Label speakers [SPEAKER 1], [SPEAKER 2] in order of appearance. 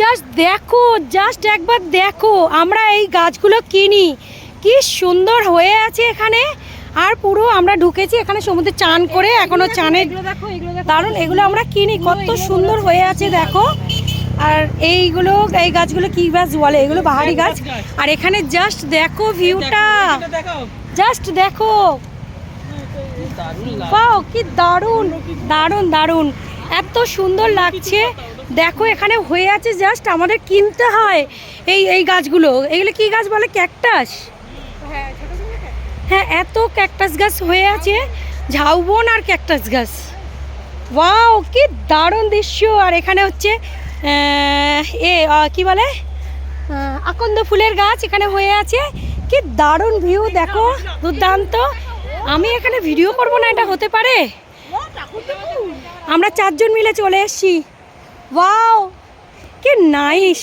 [SPEAKER 1] Just দেখো, just একবার দেখো, আমরা এই গাছগুলো কিনি, কি সুন্দর হয়ে আছে এখানে। আর পুরো আমরা ঢুকেছি এখানে সমুদ্রে চান করে, এখনো চানের দারুণ। এগুলো আমরা কিনি, কত সুন্দর হয়ে আছে দেখো। আর এইগুলো, এই গাছগুলো কি গাছ বলে, এগুলো বাহারি গাছ। আর এখানে জাস্ট দেখো ভিউটা, জাস্ট দেখো, বাহ কি দারুণ দারুণ দারুণ, এত সুন্দর লাগছে। দেখো এখানে হয়ে আছে, জাস্ট আমাদের কিনতে হয় এই এই গাছগুলো। এগুলো কি গাছ বলে, ক্যাকটাস? হ্যাঁ, এত ক্যাকটাস গাছ হয়ে আছে, ঝাউবন আর ক্যাকটাস গাছ। ওয়াও কি দারুণ দৃশ্য। আর এখানে হচ্ছে কি বলে, আকন্দ ফুলের গাছ এখানে হয়ে আছে। কি দারুণ ভিউ দেখো, দুর্দান্ত। আমি এখানে ভিডিও করব না, এটা হতে পারে? আমরা 4 জন মিলে চলে এসেছি। ওয়াও কি নাইস।